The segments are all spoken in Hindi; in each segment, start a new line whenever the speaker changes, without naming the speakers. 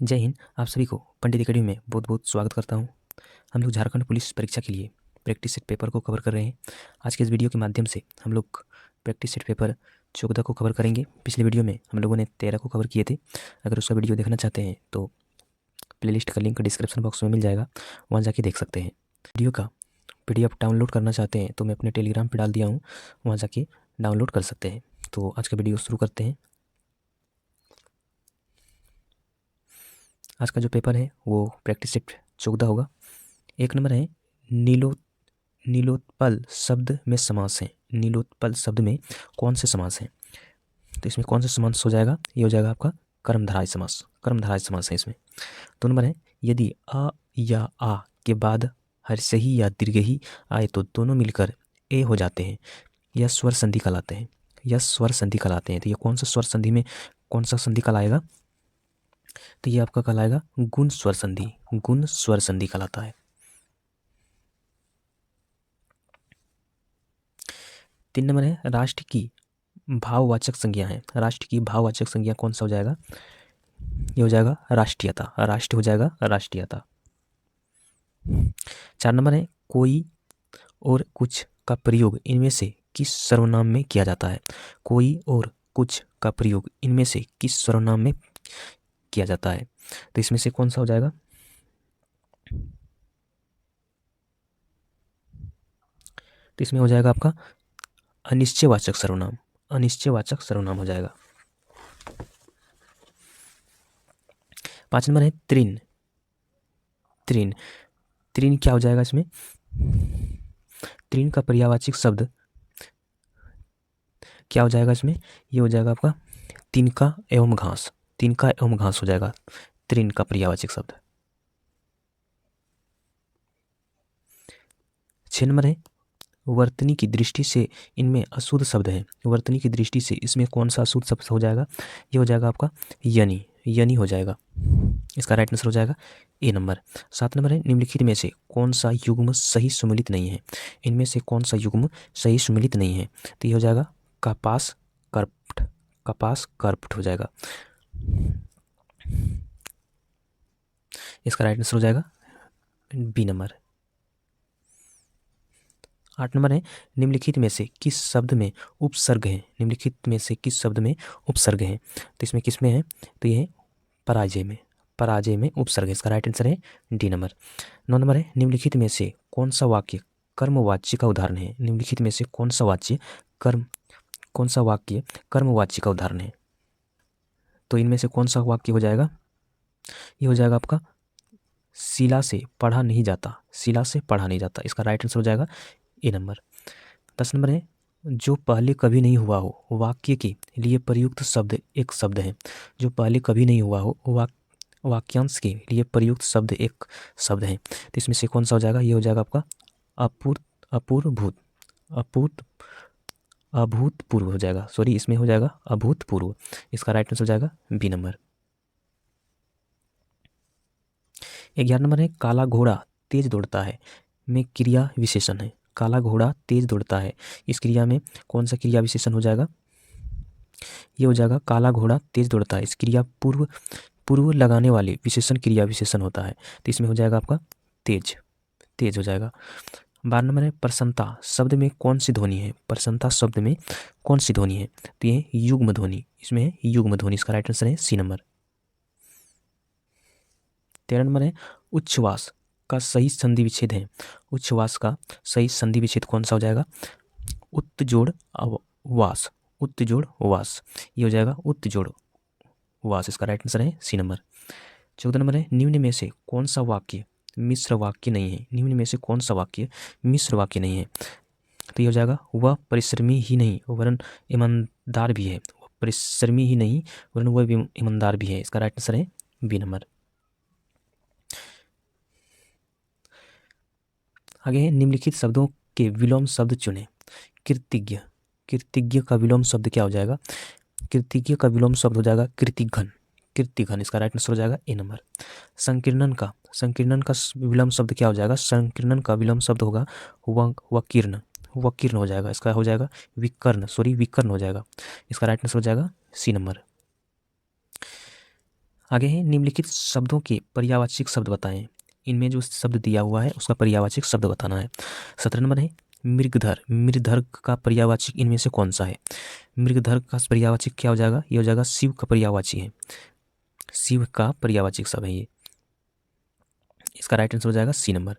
जय हिंद। आप सभी को पंडित एकेडमी में बहुत बहुत स्वागत करता हूं। हम लोग झारखंड पुलिस परीक्षा के लिए प्रैक्टिस सेट पेपर को कवर कर रहे हैं। आज के इस वीडियो के माध्यम से हम लोग प्रैक्टिस सेट पेपर 14 को कवर करेंगे। पिछले वीडियो में हम लोगों ने 13 को कवर किए थे। अगर उसका वीडियो देखना चाहते हैं तो प्लेलिस्ट का लिंक डिस्क्रिप्शन बॉक्स में मिल जाएगा, वहाँ जाके देख सकते हैं। वीडियो का PDF डाउनलोड करना चाहते हैं तो मैं अपने टेलीग्राम पर डाल दिया हूँ, वहाँ जाके डाउनलोड कर सकते हैं। तो आज का वीडियो शुरू करते हैं। आज का जो पेपर है वो प्रैक्टिस सेट 14 होगा। 1 नंबर है नीलोत्पल शब्द में समास है। नीलोत्पल शब्द में कौन से समास हैं? तो इसमें कौन सा समास हो जाएगा? ये हो जाएगा आपका कर्मधारय समास। कर्मधारय समास है इसमें। 2 नंबर है यदि अ या आ के बाद हर्षही या दीर्घही आए तो दोनों मिलकर ए हो जाते हैं। यह स्वर संधि कहलाते हैं। यह स्वर संधि कहलाते हैं। तो ये कौन सा स्वर संधि में कौन सा संधि कहलाएगा? तो ये आपका कहलाएगा गुण स्वर संधि। गुण स्वर संधि कहलाता है। 3 नंबर है राष्ट्र की भाववाचक संज्ञा है। राष्ट्र की भाववाचक संज्ञा कौन सा हो जाएगा? ये हो जाएगा राष्ट्रीयता। राष्ट्र हो जाएगा राष्ट्रीयता। 4 नंबर है कोई और कुछ का प्रयोग इनमें से किस सर्वनाम में किया जाता है? कोई और कुछ का प्रयोग इनमें से किस सर्वनाम में किया जाता है? तो इसमें से कौन सा हो जाएगा? तो इसमें हो जाएगा आपका अनिश्चयवाचक सर्वनाम। अनिश्चयवाचक सर्वनाम हो जाएगा। 5 नंबर है तृण। तृण तृण क्या हो जाएगा इसमें? तृण का पर्यायवाची शब्द क्या हो जाएगा इसमें? ये हो जाएगा आपका तिनका एवं घास। तिनका एवं घास हो जाएगा तृण का पर्यायवाची शब्द। 6 नंबर है वर्तनी की दृष्टि से इनमें अशुद्ध शब्द है। वर्तनी की दृष्टि से इसमें कौन सा अशुद्ध शब्द हो जाएगा? ये हो जाएगा आपका यनि। यनि हो जाएगा। इसका राइट आंसर हो जाएगा ए नंबर। 7 नंबर है निम्नलिखित में से कौन सा युग्म सही सुमेलित नहीं है? इनमें से कौन सा युग्म सही सुमेलित नहीं है? तो ये हो जाएगा कपास कर्पट। कपास कर्पट हो जाएगा। इसका राइट आंसर हो जाएगा बी नंबर। 8 नंबर है निम्नलिखित में से किस शब्द में उपसर्ग है? निम्नलिखित में से किस शब्द में उपसर्ग है? तो इसमें किस में है? तो ये है पराजय में। पराजय में उपसर्ग है। इसका राइट आंसर है डी नंबर। 9 नंबर है निम्नलिखित में से कौन सा वाक्य कर्मवाच्य का उदाहरण है? निम्नलिखित में से कौन सा वाक्य कर्मवाच्य का उदाहरण है? तो इनमें से कौन सा वाक्य हो जाएगा? ये हो जाएगा आपका शिला से पढ़ा नहीं जाता। शिला से पढ़ा नहीं जाता। इसका राइट आंसर हो जाएगा ए नंबर। 10 नंबर है जो पहले कभी नहीं हुआ हो वाक्य के लिए प्रयुक्त शब्द एक शब्द है। जो पहले कभी नहीं हुआ हो वाक्यांश के लिए प्रयुक्त शब्द एक शब्द है। तो इसमें से कौन सा हो जाएगा? ये हो जाएगा आपका अभूतपूर्व हो जाएगा। सॉरी, इसमें हो जाएगा अभूतपूर्व। इसका राइट आंसर हो जाएगा बी नंबर। 11 नंबर है काला घोड़ा तेज दौड़ता है में क्रिया विशेषण है। काला घोड़ा तेज दौड़ता है, इस क्रिया में कौन सा क्रिया विशेषण हो जाएगा? ये हो जाएगा काला घोड़ा तेज दौड़ता है। इस क्रिया पूर्व लगाने वाले विशेषण क्रिया विशेषण होता है। तो इसमें हो जाएगा आपका तेज। तेज हो जाएगा। 12 नंबर है प्रसन्नता शब्द में कौन सी ध्वनि है? प्रसन्नता शब्द में कौन सी ध्वनि है? तो ये युग्म ध्वनि। इसमें है युग्म ध्वनि। इसका राइट आंसर है सी नंबर। 13 नंबर है उच्छ्वास का सही संधि विच्छेद है। उच्छ्वास का सही संधि विच्छेद कौन सा हो जाएगा? उत्तजोड़ वास। उत्तजोड़ वास। ये हो जाएगा उत्तजोड़ वास। इसका राइट आंसर है सी नंबर। 14 नंबर है निम्न में से कौन सा वाक्य मिश्र वाक्य नहीं है? निम्न में से कौन सा वाक्य मिश्र वाक्य नहीं है? तो ये हो जाएगा वह परिश्रमी ही नहीं वरन ईमानदार भी है। वह परिश्रमी ही नहीं वरन वह ईमानदार भी है। इसका राइट आंसर है बी नंबर। आगे है निम्नलिखित शब्दों के विलोम शब्द चुनें। कृतज्ञ। कृतज्ञ का विलोम शब्द क्या हो जाएगा? कृतज्ञ का विलोम शब्द हो जाएगा कृतिघ्न। कृतिघ्न। इसका राइट आंसर हो जाएगा ए नंबर। संकीर्णन का विलोम शब्द क्या हो जाएगा? संकीर्णन का विलोम शब्द होगा वकीर्ण। वकीर्ण हो जाएगा। इसका हो जाएगा विकर्ण। सॉरी, विकर्ण हो जाएगा। इसका राइट आंसर हो जाएगा सी नंबर। आगे है निम्नलिखित शब्दों के पर्यायवाची शब्द बताएं। इनमें जो शब्द दिया हुआ है उसका पर्यायवाची शब्द बताना है। 17 नंबर है मृगधर। मृगधर का पर्यायवाची इनमें से कौन सा है? मृगधर का पर्यायवाची क्या हो जाएगा? ये हो जाएगा शिव का पर्यायवाची है। शिव का पर्यायवाची शब्द है ये। इसका राइट आंसर हो जाएगा सी नंबर।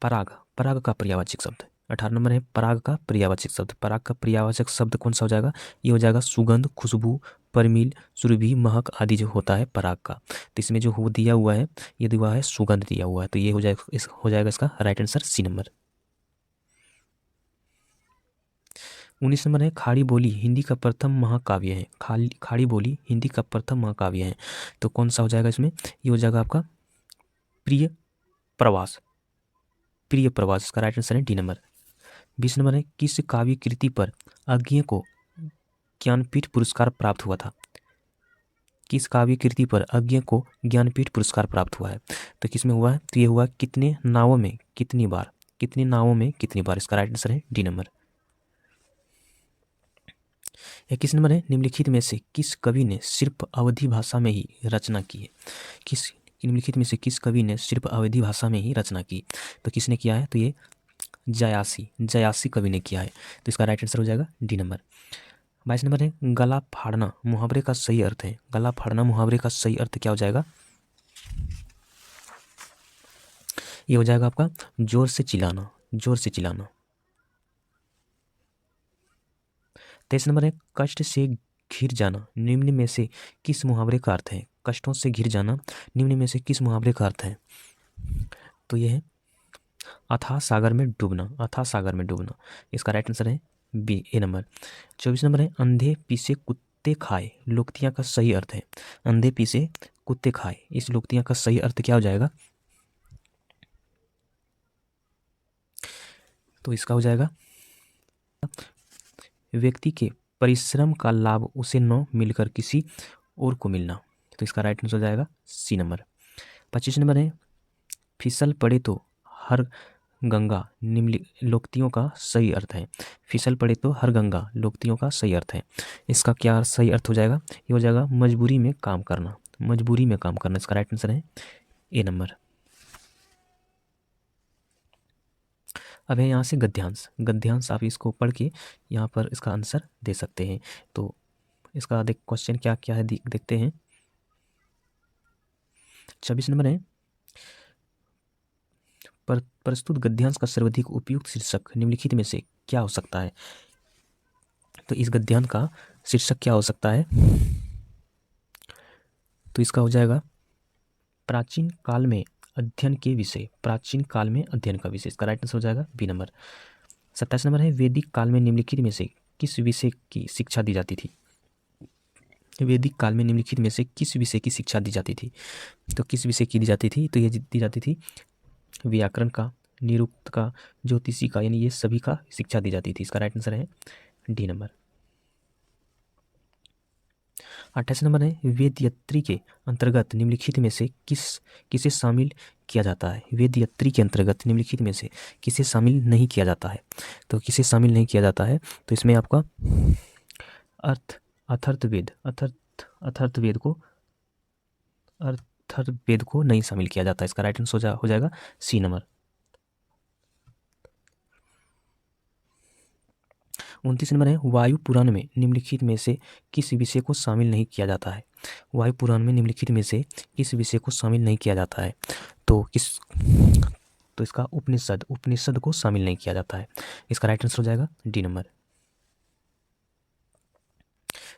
पराग। पराग का पर्यायवाची शब्द 18 नंबर है पराग का पर्यायवाचक शब्द। पराग का पर्यायवाचक शब्द कौन सा हो जाएगा? ये हो जाएगा सुगंध, खुशबू, परिमल, सुरभि, महक आदि जो होता है पराग का। तो इसमें जो दिया हुआ है ये दिया हुआ है सुगंध दिया हुआ है, तो ये हो जाएगा इसका right answer C number. 19 number है खाड़ी बोली हिंदी का प्रथम महाकाव्य है। खाड़ी बोली हिंदी का प्रथम महाकाव्य है, तो कौन सा हो जाएगा इसमें? ये हो जाएगा आपका प्रिय प्रवास। प्रिय प्रवास इसका राइट आंसर है डी नंबर। 20 नंबर है किस काव्य कृति पर अज्ञेय को ज्ञानपीठ पुरस्कार प्राप्त हुआ था? किस काव्य कृति पर अज्ञेय को ज्ञानपीठ पुरस्कार प्राप्त हुआ है? तो किस में हुआ है? तो ये हुआ कितने नावों में कितनी बार। कितनी नावों में कितनी बार इसका राइट आंसर है डी नंबर। 21 नंबर है निम्नलिखित में से किस कवि ने सिर्फ अवधी भाषा में ही रचना की है? किस निम्नलिखित में से किस कवि ने सिर्फ अवधी भाषा में ही रचना की? तो किसने किया है? तो ये जयासी कवि ने किया है, तो इसका राइट आंसर हो जाएगा डी नंबर। 22 नंबर है गला फाड़ना मुहावरे का सही अर्थ है। गला फाड़ना मुहावरे का सही अर्थ क्या हो जाएगा? ये हो जाएगा आपका जोर से चिल्लाना। जोर से चिल्लाना। 23 नंबर है कष्ट से घिर जाना निम्न में से किस मुहावरे का अर्थ है? कष्टों से घिर जाना निम्न में से किस मुहावरे का अर्थ है? तो ये है अथाह सागर में डूबना। अथाह सागर में डूबना, इसका राइट आंसर है बी ए नंबर। 24 नंबर है अंधे पीसे कुत्ते खाए लोकतियाँ का सही अर्थ है। अंधे पीसे कुत्ते खाए, इस लोकतियाँ का सही अर्थ क्या हो जाएगा? तो इसका हो जाएगा व्यक्ति के परिश्रम का लाभ उसे न मिलकर किसी और को मिलना, तो इसका राइट आंसर हो जाएगा सी नंबर। 25 नंबर है फिसल पड़े तो हर गंगा निम्न लोकतियों का सही अर्थ है। फिसल पड़े तो हर गंगा लोकतियों का सही अर्थ है, इसका क्या सही अर्थ हो जाएगा? ये हो जाएगा मजबूरी में काम करना। मजबूरी में काम करना, इसका राइट आंसर है ए नंबर। अब है यहाँ से गद्यांश। गद्यांश आप इसको पढ़ के यहाँ पर इसका आंसर दे सकते हैं। तो इसका क्वेश्चन क्या क्या है देखते हैं। 26 नंबर है प्रस्तुत गद्यांश का सर्वाधिक उपयुक्त शीर्षक निम्नलिखित में से क्या हो सकता है? तो इस गद्यांश का शीर्षक क्या हो सकता है? तो इसका हो जाएगा प्राचीन काल में अध्ययन के विषय। प्राचीन काल में अध्ययन का विषय, इसका राइट आंसर हो जाएगा बी नंबर। 27 नंबर है वैदिक काल में निम्नलिखित में से किस विषय की शिक्षा दी जाती थी? वैदिक काल में निम्नलिखित में से किस विषय की शिक्षा दी जाती थी? तो किस विषय की दी जाती थी? तो ये दी जाती थी व्याकरण का, निरुक्त का, ज्योतिषी का, यानी ये सभी का शिक्षा दी जाती थी। इसका राइट आंसर है डी नंबर। 28 नंबर है वेदयत्री के अंतर्गत निम्नलिखित में से किसे शामिल किया जाता है? वेदयत्री के अंतर्गत निम्नलिखित में से किसे शामिल नहीं किया जाता है? तो किसे शामिल नहीं किया जाता है? तो इसमें आपका अथर्ववेद को नहीं शामिल किया जाता है। इसका राइट आंसर हो जाएगा सी नंबर। 29 नंबर है वायु पुराण में निम्नलिखित में से किस विषय को शामिल नहीं किया जाता है? वायु पुराण में निम्नलिखित में से किस विषय को शामिल नहीं किया जाता है? तो इसका उपनिषद को शामिल नहीं किया जाता है। इसका राइट आंसर हो जाएगा डी नंबर।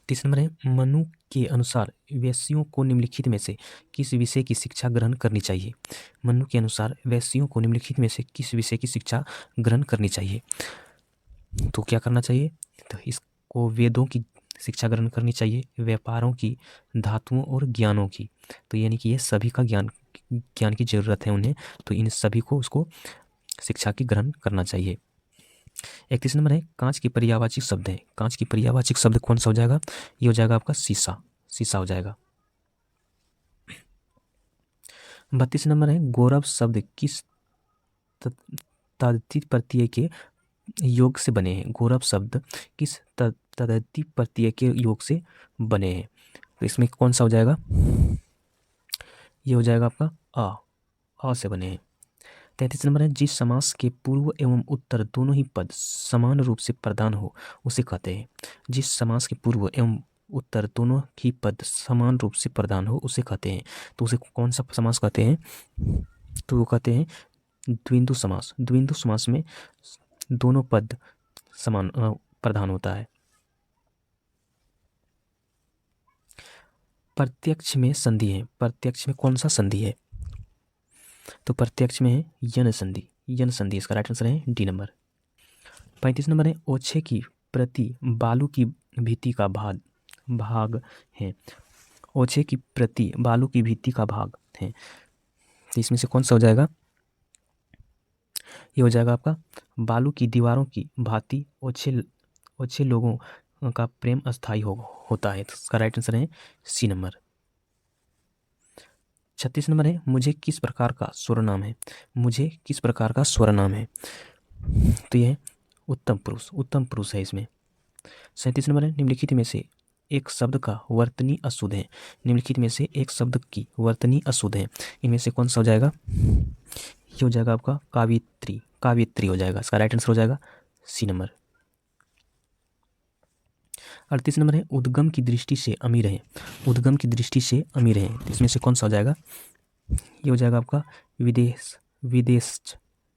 30 नंबर है मनु के अनुसार वैश्यों को निम्नलिखित में से किस विषय की शिक्षा ग्रहण करनी चाहिए? मनु के अनुसार वैश्यों को निम्नलिखित में से किस विषय की शिक्षा ग्रहण करनी चाहिए? तो क्या करना चाहिए? तो इसको वेदों की शिक्षा ग्रहण करनी चाहिए, व्यापारों की, धातुओं और ज्ञानों की। तो यानी कि ये सभी का ज्ञान की जरूरत है उन्हें, तो इन सभी को उसको शिक्षा की ग्रहण करना चाहिए। 31 नंबर है कांच की पर्यायवाची शब्द है। कांच की पर्यायवाची शब्द कौन सा हो जाएगा? ये हो जाएगा आपका शीशा। शीशा हो जाएगा। 32 नंबर है गौरव शब्द किस तद्धित प्रत्यय के योग से बने हैं? गौरव शब्द किस तद्धित प्रत्यय के योग से बने हैं? तो इसमें कौन सा हो जाएगा? ये हो जाएगा आपका अ से बने हैं। 33 नंबर है, जिस समास के पूर्व एवं उत्तर दोनों ही पद समान रूप से प्रधान हो उसे कहते हैं। जिस समास के पूर्व एवं उत्तर दोनों ही पद समान रूप से प्रधान हो उसे कहते हैं। तो उसे कौन सा समास कहते हैं? तो वो कहते हैं द्विंदु समास। द्विंदु समास में दोनों पद समान प्रधान होता है। प्रत्यक्ष में संधि है। प्रत्यक्ष में कौन सा संधि है? तो प्रत्यक्ष में है यन संधि। यन संधि इसका राइट आंसर है डी नंबर। 35 नंबर है, ओछे की प्रति बालू की भित्ति का भाग है। ओछे की प्रति बालू की भित्ति का भाग है, तो इसमें से कौन सा हो जाएगा? ये हो जाएगा आपका बालू की दीवारों की भांति ओछे लोगों का प्रेम अस्थायी होता है। तो इसका राइट आंसर है सी नंबर। 36 नंबर है, मुझे किस प्रकार का स्वरनाम है? मुझे किस प्रकार का स्वरनाम है? तो यह उत्तम पुरुष है इसमें। 37 नंबर है, निम्नलिखित में से एक शब्द का वर्तनी अशुद्ध है। निम्नलिखित में से एक शब्द की वर्तनी अशुद्ध है, इनमें से कौन सा हो जाएगा? ये हो जाएगा आपका काव्यत्री हो जाएगा। इसका राइट आंसर हो जाएगा सी नंबर। 38 नंबर है, उद्गम की दृष्टि से अमीर है। उद्गम की दृष्टि से अमीर है, इसमें से कौन सा हो जाएगा? ये हो जाएगा आपका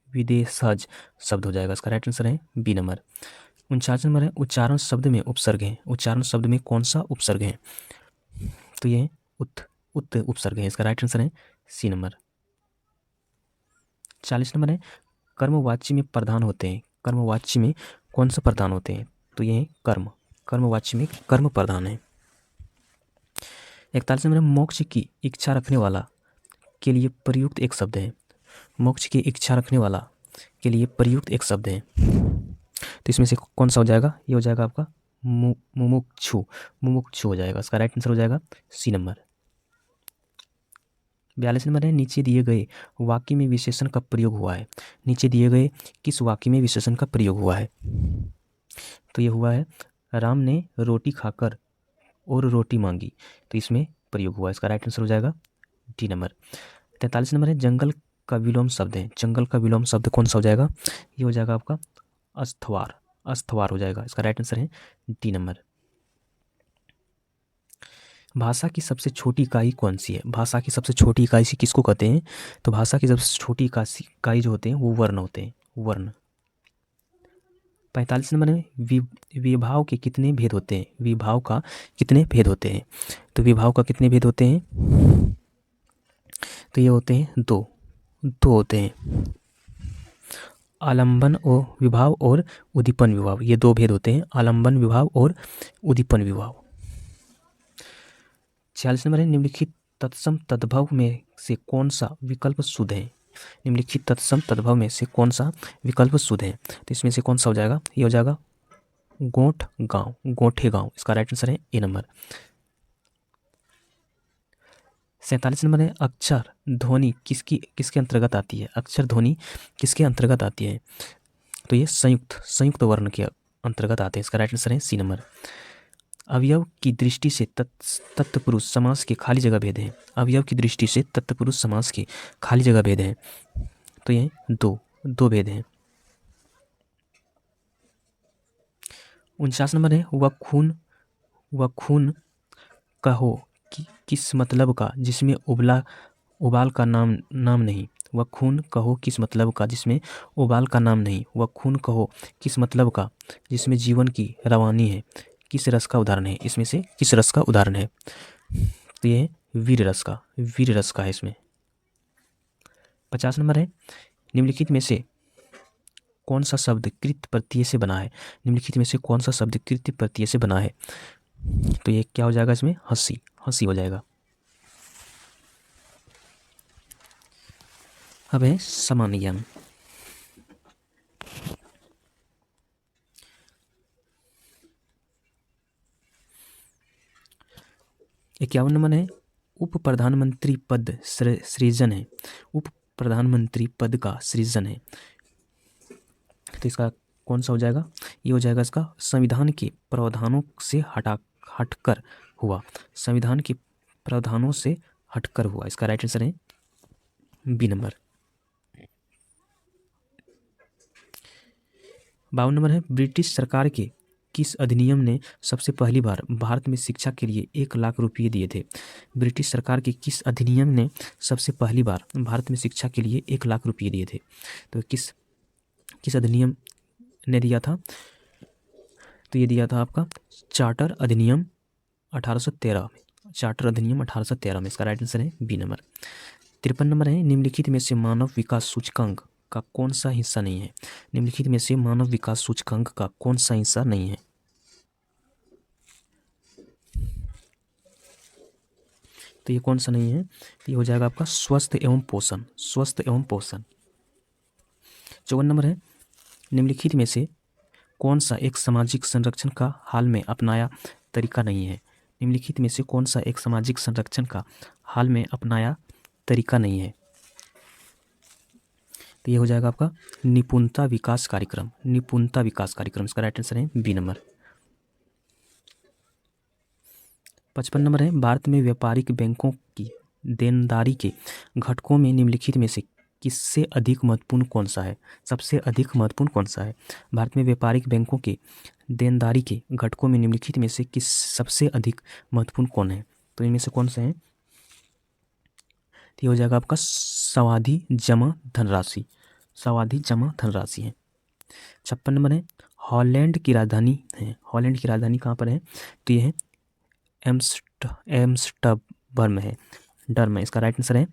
विदेशज शब्द हो जाएगा। इसका राइट आंसर है बी नंबर। 49 नंबर है, उच्चारण शब्द में उपसर्ग है। उच्चारण शब्द में कौन सा उपसर्ग है? तो ये उत उपसर्ग है। इसका राइट आंसर है सी नंबर। 40 नंबर है, कर्मवाच्य में प्रधान होते हैं। कर्मवाच्य में कौन सा प्रधान होते हैं? तो ये कर्मवाच्य में कर्म प्रधान है। 41 नंबर है, मोक्ष की इच्छा रखने वाला के लिए प्रयुक्त एक शब्द है। मोक्ष की इच्छा रखने वाला के लिए प्रयुक्त एक शब्द है, तो इसमें से कौन सा हो जाएगा? ये हो जाएगा आपका मुमुक्षु हो जाएगा। इसका राइट आंसर हो जाएगा सी नंबर। 42 नंबर है, नीचे दिए गए वाक्य में विशेषण का प्रयोग हुआ है। नीचे दिए गए किस वाक्य में विशेषण का प्रयोग हुआ है? तो ये हुआ है, राम ने रोटी खाकर और रोटी मांगी, तो इसमें प्रयोग हुआ है। इसका राइट आंसर हो जाएगा डी नंबर। 43 नंबर है, जंगल का विलोम शब्द है। जंगल का विलोम शब्द कौन सा हो जाएगा? ये हो जाएगा आपका अस्थवार हो जाएगा। इसका राइट आंसर है डी नंबर। भाषा की सबसे छोटी इकाई कौन सी है? भाषा की सबसे छोटी इकाई से किसको कहते हैं? तो भाषा की सबसे छोटी इकाई जो होते हैं वो वर्ण होते हैं, वर्ण। 45 नंबर में विभाव के कितने भेद होते हैं? विभाव का कितने भेद होते हैं? तो विभाव का कितने भेद होते हैं? तो ये होते हैं दो होते हैं, आलंबन और विभाव और उद्दीपन विभाव। ये दो भेद होते हैं, आलंबन विभाव और उद्दीपन विभाव। 46 नंबर है, निम्नलिखित तत्सम तद्भव में से कौन सा विकल्प शुद्ध है? निम्नलिखित तत्सम तद्भव में से कौन सा विकल्प शुद्ध है? तो इसमें से कौन सा हो जाएगा? ये हो जाएगा गोठे गांव। इसका राइट आंसर है ए नंबर। 47 नंबर है, अक्षर ध्वनि किसके अंतर्गत आती है? अक्षर ध्वनि किसके अंतर्गत आती है? तो ये संयुक्त वर्ण के अंतर्गत आते हैं। इसका राइट आंसर है सी नंबर। अवयव की दृष्टि से तत्पुरुष समास के खाली जगह भेद है। अवयव की दृष्टि से तत्पुरुष समास के खाली जगह भेद है, तो ये दो भेद हैं। 49 नंबर है, वह खून कहो कि किस मतलब का जिसमें उबाल का नाम नहीं। वह खून कहो किस मतलब का जिसमें उबाल का नाम नहीं। वह खून कहो किस मतलब का जिसमें जीवन की रवानी है। किस रस का उदाहरण है? इसमें से किस रस का उदाहरण है? तो ये वीर रस का है इसमें। 50 नंबर है, निम्नलिखित में से कौन सा शब्द कृत प्रत्यय से बना है? निम्नलिखित में से कौन सा शब्द कृत प्रत्यय से बना है? तो ये क्या हो जाएगा? इसमें हंसी हो जाएगा। अब है सामान्य ज्ञान। 51 नंबर है, उप प्रधानमंत्री पद सृजन है। उप प्रधानमंत्री पद का सृजन है, तो इसका कौन सा हो जाएगा? ये हो जाएगा इसका संविधान के प्रावधानों से हटकर हुआ। संविधान के प्रावधानों से हटकर हुआ। इसका राइट आंसर है बी नंबर। 52 नंबर है ब्रिटिश सरकार के किस अधिनियम ने सबसे पहली बार भारत में शिक्षा के लिए 1 लाख रुपये दिए थे? ब्रिटिश सरकार के किस अधिनियम ने सबसे पहली बार भारत में शिक्षा के लिए 1 लाख रुपये दिए थे? तो किस अधिनियम ने दिया था? तो ये दिया था आपका चार्टर अधिनियम 1813 में। चार्टर अधिनियम 1813 में। इसका राइट आंसर है बी नंबर। 53 नंबर है निम्नलिखित में से मानव विकास सूचकांक का कौन सा हिस्सा नहीं है? निम्नलिखित में से मानव विकास सूचकांक का कौन सा हिस्सा नहीं है? तो ये कौन सा नहीं है? तो ये हो जाएगा आपका स्वस्थ एवं पोषण। स्वस्थ एवं पोषण। 54 नंबर है निम्नलिखित में से कौन सा एक सामाजिक संरक्षण का हाल में अपनाया तरीका नहीं है? निम्नलिखित में से कौन सा एक सामाजिक संरक्षण का हाल में अपनाया तरीका नहीं है? तो ये हो जाएगा आपका निपुणता विकास कार्यक्रम। निपुणता विकास कार्यक्रम। इसका राइट आंसर है बी नंबर। 55 नंबर है भारत में व्यापारिक बैंकों की देनदारी के घटकों में निम्नलिखित में से किससे अधिक महत्वपूर्ण कौन सा है? सबसे अधिक महत्वपूर्ण कौन सा है? भारत में व्यापारिक बैंकों के देनदारी के घटकों में निम्नलिखित में से किस सबसे अधिक महत्वपूर्ण कौन है? तो इनमें से कौन सा है? तो ये हो जाएगा आपका सावधि जमा धनराशि। सावधि जमा धनराशि है। 56 नंबर है हॉलैंड की राजधानी है। हॉलैंड की राजधानी कहाँ पर है? तो ये है एम्स्टर्डम है। डर्म है। इसका राइट आंसर है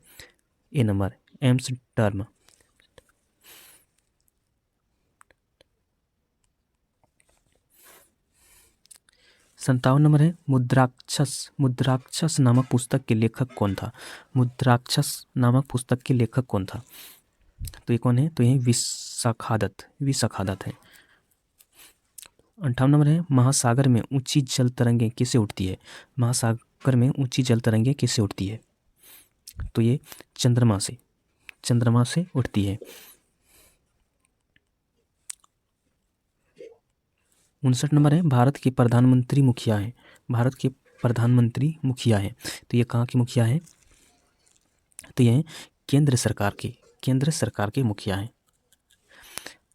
ए नंबर एम्स्टर्डम। 57 नंबर है मुद्राक्षस। मुद्राक्षस नामक पुस्तक के लेखक कौन था? मुद्राक्षस नामक पुस्तक के लेखक कौन था? तो ये कौन है? तो ये विशाखादत्त। विशाखादत्त है। 58 नंबर है महासागर में ऊंची जल तरंगें किससे उठती है? महासागर में ऊंची जल तरंगें किससे उठती है? तो ये चंद्रमा से। चंद्रमा से उठती है। 59 नंबर है भारत के प्रधानमंत्री मुखिया है। भारत के प्रधानमंत्री मुखिया है। तो ये कहाँ के मुखिया है? तो ये केंद्र सरकार के मुखिया हैं।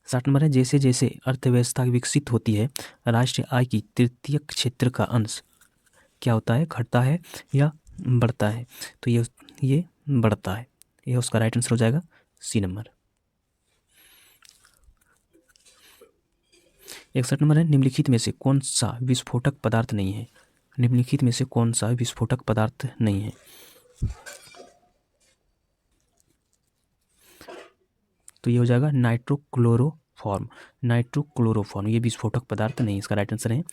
60 नंबर है जैसे जैसे अर्थव्यवस्था विकसित होती है राष्ट्रीय आय की तृतीय क्षेत्र का अंश क्या होता है? घटता है या बढ़ता है? तो ये बढ़ता है। ये उसका राइट आंसर हो जाएगा सी नंबर। 61 नंबर है निम्नलिखित में से कौन सा विस्फोटक पदार्थ नहीं है? निम्नलिखित में से कौन सा विस्फोटक पदार्थ नहीं है? तो ये हो जाएगा नाइट्रोक्लोरोफॉर्म। नाइट्रोक्लोरोफॉर्म ये विस्फोटक पदार्थ नहीं। इसका राइट आंसर है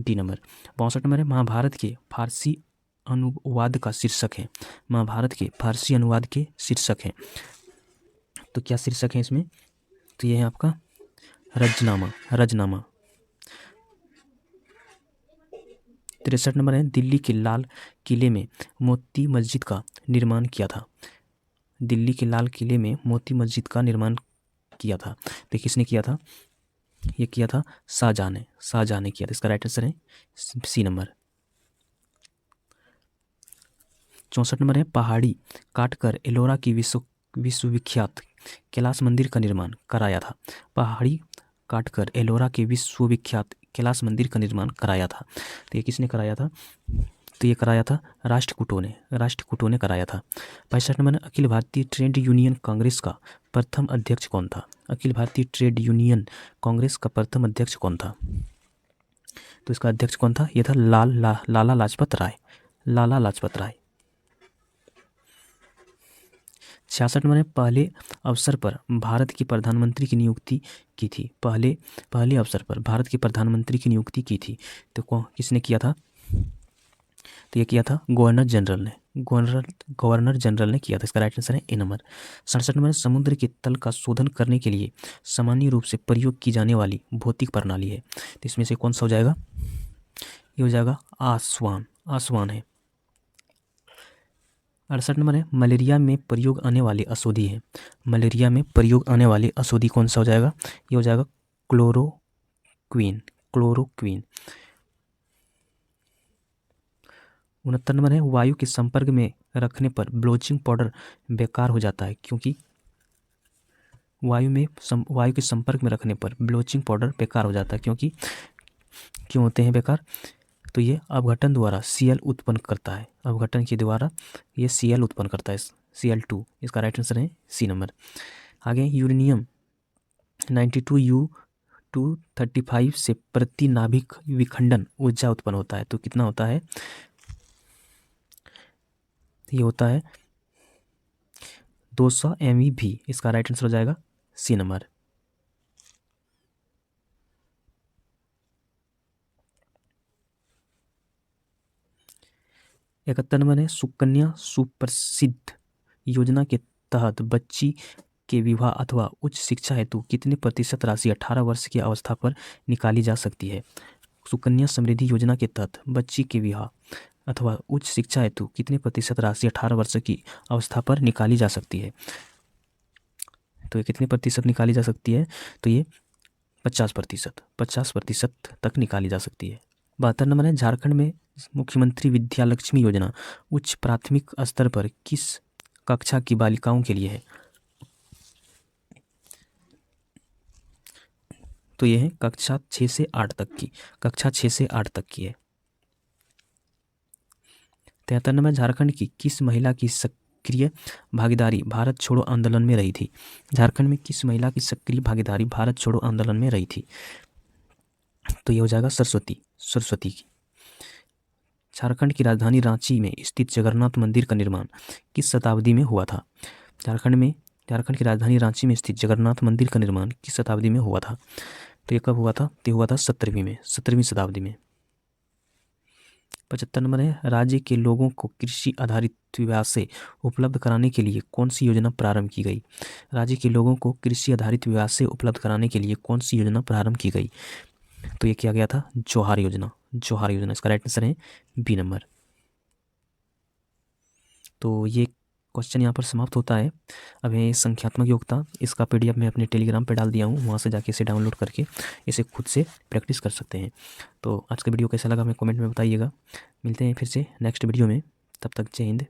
डी नंबर। 62 नंबर है महाभारत के फारसी अनुवाद का शीर्षक है। महाभारत के फारसी अनुवाद के शीर्षक है। तो क्या शीर्षक है इसमें? तो ये है आपका रजनामा। रजनामा। 63 नंबर है दिल्ली के लाल किले में मोती मस्जिद का निर्माण किया था। दिल्ली के लाल किले में मोती मस्जिद का निर्माण किया था। तो किसने किया था? ये किया था शाहजहां ने। शाहजहां ने किया था। इसका राइट आंसर है सी नंबर। 64 नंबर है पहाड़ी काटकर एलोरा की विश्वविख्यात कैलाश मंदिर का निर्माण कराया था। पहाड़ी काटकर एलोरा के विश्वविख्यात कैलाश मंदिर का निर्माण कराया था। तो ये किसने कराया था? तो ये कराया था राष्ट्रकूटों ने। राष्ट्रकूटों ने कराया था। 65 number Akhil Bharatiya trade union Congress का प्रथम अध्यक्ष कौन था? अखिल भारतीय ट्रेड यूनियन कांग्रेस का प्रथम अध्यक्ष कौन था? तो इसका अध्यक्ष कौन था? यह था लाला लाजपत राय। लाला लाजपत राय। 66 नंबर पहले अवसर पर भारत के प्रधानमंत्री की नियुक्ति की थी। पहले अवसर पर भारत के प्रधानमंत्री की नियुक्ति की थी। तो किसने किया था? तो ये किया था गवर्नर जनरल ने। गवर्नर जनरल ने किया था। इसका राइट आंसर है ए नंबर। 67 नंबर समुद्र के तल का शोधन करने के लिए सामान्य रूप से प्रयोग की जाने वाली भौतिक प्रणाली है। तो इसमें से कौन सा हो जाएगा? ये हो जाएगा आसवान। आसवान है। 68 नंबर है मलेरिया में प्रयोग आने वाले औषधि है। मलेरिया में प्रयोग आने वाले औषधि कौन सा हो जाएगा? ये हो जाएगा क्लोरोक्वीन। क्लोरोक्वीन। 69 नंबर है वायु के संपर्क में रखने पर ब्लीचिंग पाउडर बेकार हो जाता है, क्योंकि वायु के संपर्क में रखने पर ब्लीचिंग पाउडर बेकार हो जाता है, क्योंकि क्यों होते हैं बेकार? तो ये अपघटन द्वारा Cl उत्पन्न करता है, अपघटन के द्वारा ये Cl उत्पन्न करता है, Cl2। इसका राइट आंसर है सी नंबर। आगे यूरेनियम 92U-235 से प्रति नाभिक विखंडन ऊर्जा उत्पन्न होता है, तो कितना होता है? ये होता है 200 MeV। इसका राइट आंसर हो जाएगा सी नंबर। इकहत्तर नंबर है सुकन्या सुप्रसिद्ध योजना के तहत बच्ची के विवाह अथवा उच्च शिक्षा हेतु कितने प्रतिशत राशि 18 वर्ष की अवस्था पर निकाली जा सकती है? सुकन्या समृद्धि योजना के तहत बच्ची के विवाह अथवा उच्च शिक्षा हेतु कितने प्रतिशत राशि 18 वर्ष की अवस्था पर निकाली जा सकती है? तो ये कितने प्रतिशत निकाली जा सकती है? तो ये 50% तक निकाली जा सकती है। 72 नंबर है झारखंड में मुख्यमंत्री विद्या लक्ष्मी योजना उच्च प्राथमिक स्तर पर किस कक्षा की बालिकाओं के लिए है? तो ये है कक्षा 6 से 8 तक की, कक्षा 6 से 8 तक की है। 73 नंबर झारखंड की किस महिला की सक्रिय भागीदारी भारत छोड़ो आंदोलन में रही थी? झारखंड में किस महिला की सक्रिय भागीदारी भारत छोड़ो आंदोलन में रही थी? तो ये हो जाएगा सरस्वती की। झारखंड की राजधानी रांची में स्थित जगन्नाथ मंदिर का निर्माण किस शताब्दी में हुआ था? झारखंड की राजधानी रांची में स्थित जगन्नाथ मंदिर का निर्माण किस शताब्दी में हुआ था? तो ये कब हुआ था? तो हुआ था 17वीं शताब्दी में। 75 नंबर है राज्य के लोगों को कृषि आधारित व्यवसाय उपलब्ध कराने के लिए कौन सी योजना प्रारंभ की गई? राज्य के लोगों को कृषि आधारित व्यवसाय उपलब्ध कराने के लिए कौन सी योजना प्रारंभ की गई? तो ये किया गया था जोहार योजना। इसका राइट आंसर है बी नंबर। तो ये क्वेश्चन यहाँ पर समाप्त होता है। अब ये संख्यात्मक योग्यता, इसका PDF मैं अपने टेलीग्राम पे डाल दिया हूँ, वहाँ से जाके इसे डाउनलोड करके इसे खुद से प्रैक्टिस कर सकते हैं। तो आज का वीडियो कैसा लगा हमें कमेंट में बताइएगा। मिलते हैं फिर से नेक्स्ट वीडियो में, तब तक जय हिंद।